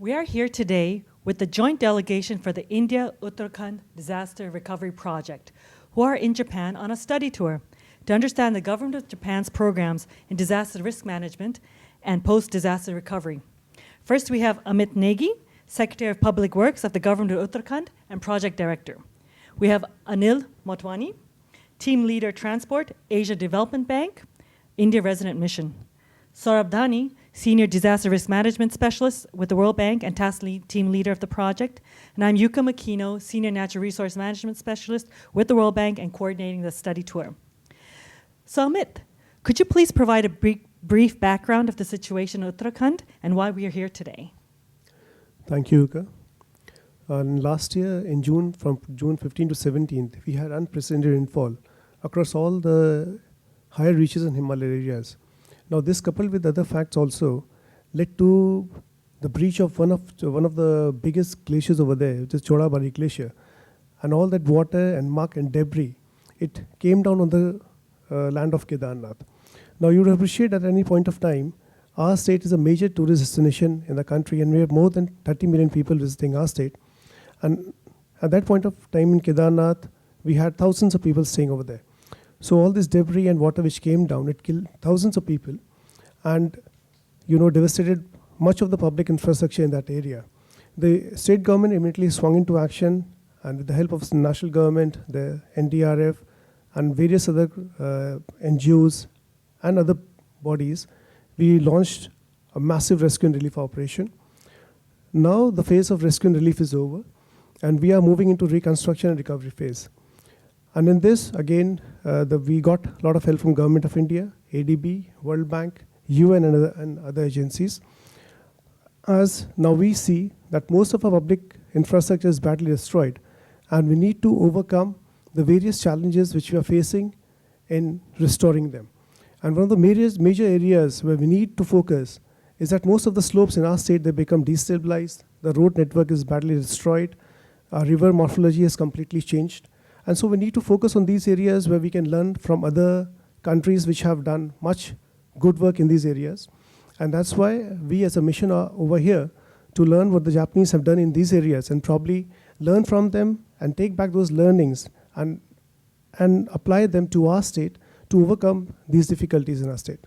We are here today with the joint delegation for the India-Uttarakhand Disaster Recovery Project, who are in Japan on a study tour to understand the Government of Japan's programs in disaster risk management and post-disaster recovery. First, we have Amit Negi, Secretary of Public Works of the Government of Uttarakhand and Project Director. We have Anil Motwani, Team Leader Transport, Asia Development Bank, India Resident Mission. Saurabh Dani, Senior Disaster Risk Management Specialist with the World Bank and Task Team Leader of the project. And I'm Yuka Makino, Senior Natural Resource Management Specialist with the World Bank and coordinating the study tour. So Amit, could you please provide a brief background of the situation in Uttarakhand and why we are here today? Thank you, Yuka. Last year in June, from June 15 to 17th, we had unprecedented rainfall across all the higher reaches in Himalaya areas. Now, this coupled with other facts also led to the breach of one of the biggest glaciers over there, which is Saurabh Glacier, and all that water and muck and debris, it came down on the land of Kedarnath. Now, you would appreciate at any point of time, our state is a major tourist destination in the country, and we have more than 30 million people visiting our state. And at that point of time in Kedarnath, we had thousands of people staying over there. So all this debris and water which came down, it killed thousands of people and, devastated much of the public infrastructure in that area. The state government immediately swung into action, and with the help of the national government, the NDRF, and various other NGOs and other bodies, we launched a massive rescue and relief operation. Now the phase of rescue and relief is over, and we are moving into reconstruction and recovery phase. And in this, again, we got a lot of help from Government of India, ADB, World Bank, UN and other agencies. As now we see that most of our public infrastructure is badly destroyed, and we need to overcome the various challenges which we are facing in restoring them. And one of the major areas where we need to focus is that most of the slopes in our state, they become destabilized, the road network is badly destroyed, our river morphology has completely changed. And so we need to focus on these areas where we can learn from other countries which have done much good work in these areas. And that's why we as a mission are over here to learn what the Japanese have done in these areas and probably learn from them and take back those learnings and apply them to our state to overcome these difficulties in our state.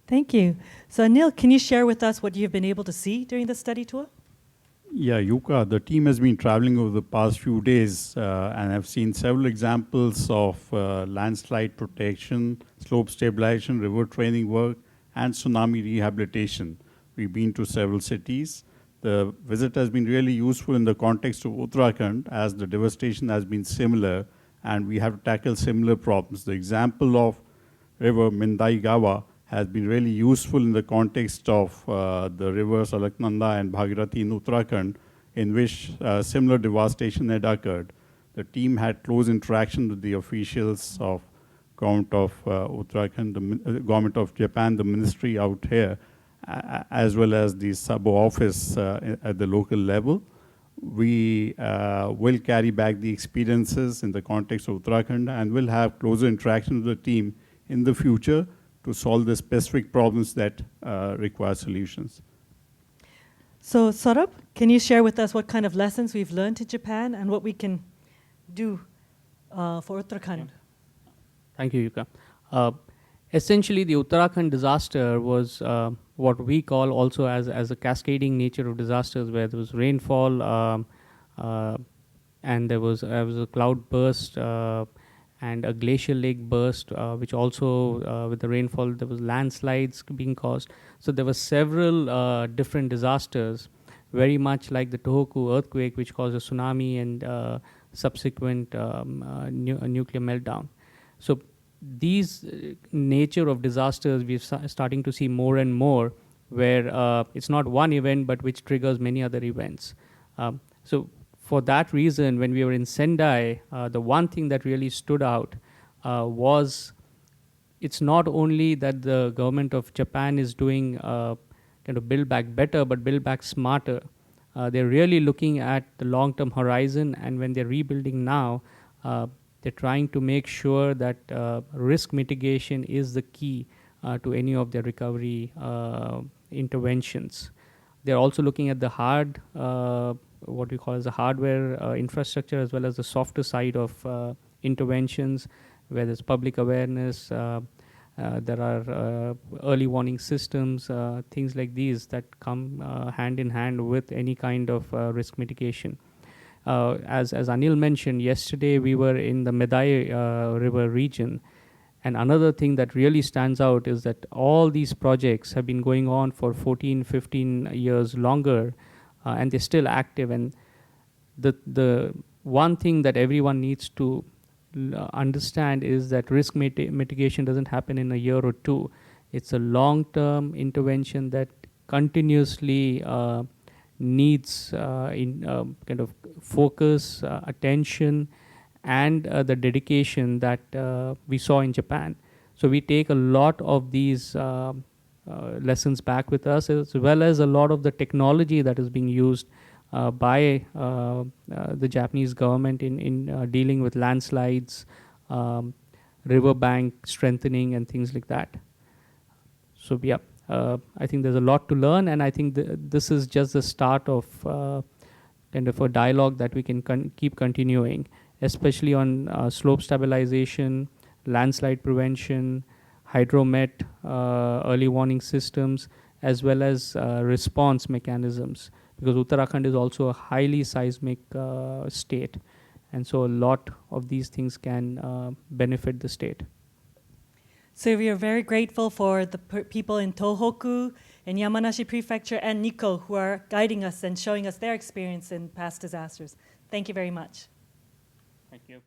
Thank you. So Anil, can you share with us what you've been able to see during the study tour? Yeah, Yuka, the team has been traveling over the past few days and I've seen several examples of landslide protection, slope stabilization, river training work, and tsunami rehabilitation. We've been to several cities. The visit has been really useful in the context of Uttarakhand as the devastation has been similar and we have to tackle similar problems. The example of river Mindai Gawa has been really useful in the context of the rivers Alaknanda and Bhagirathi in Uttarakhand, in which similar devastation had occurred. The team had close interaction with the officials of Government of Uttarakhand, the Government of Japan, the ministry out here, as well as the sub-office at the local level. We will carry back the experiences in the context of Uttarakhand and will have closer interaction with the team in the future to solve the specific problems that require solutions. So Saurabh, can you share with us what kind of lessons we've learned in Japan and what we can do for Uttarakhand? Thank you, Yuka. Essentially, the Uttarakhand disaster was what we call also as a cascading nature of disasters, where there was rainfall and there was a cloud burst and a glacial lake burst, which also with the rainfall, there was landslides being caused. So there were several different disasters, very much like the Tohoku earthquake, which caused a tsunami and subsequent nuclear meltdown. So these nature of disasters we're starting to see more and more, where it's not one event, but which triggers many other events. So for that reason, when we were in Sendai, the one thing that really stood out was it's not only that the government of Japan is doing kind of build back better, but build back smarter. They're really looking at the long-term horizon, and when they're rebuilding now, they're trying to make sure that risk mitigation is the key to any of their recovery interventions. They're also looking at the hard, what we call as the hardware infrastructure, as well as the softer side of interventions, where there's public awareness, there are early warning systems, things like these that come hand in hand with any kind of risk mitigation. As Anil mentioned, yesterday we were in the Medai River region, and another thing that really stands out is that all these projects have been going on for 14, 15 years longer, and they're still active. And the one thing that everyone needs to understand is that risk mitigation doesn't happen in a year or two. It's a long-term intervention that continuously needs kind of focus, attention, and the dedication that we saw in Japan. So we take a lot of these lessons back with us, as well as a lot of the technology that is being used by the Japanese government in dealing with landslides, riverbank strengthening, and things like that. So yeah, I think there's a lot to learn, and I think this is just the start of kind of a dialogue that we can keep continuing, especially on slope stabilization, landslide prevention, hydromet, early warning systems, as well as response mechanisms, because Uttarakhand is also a highly seismic state, and so a lot of these things can benefit the state. So we are very grateful for the people in Tohoku, in Yamanashi Prefecture, and Nikko, who are guiding us and showing us their experience in past disasters. Thank you very much. Thank you.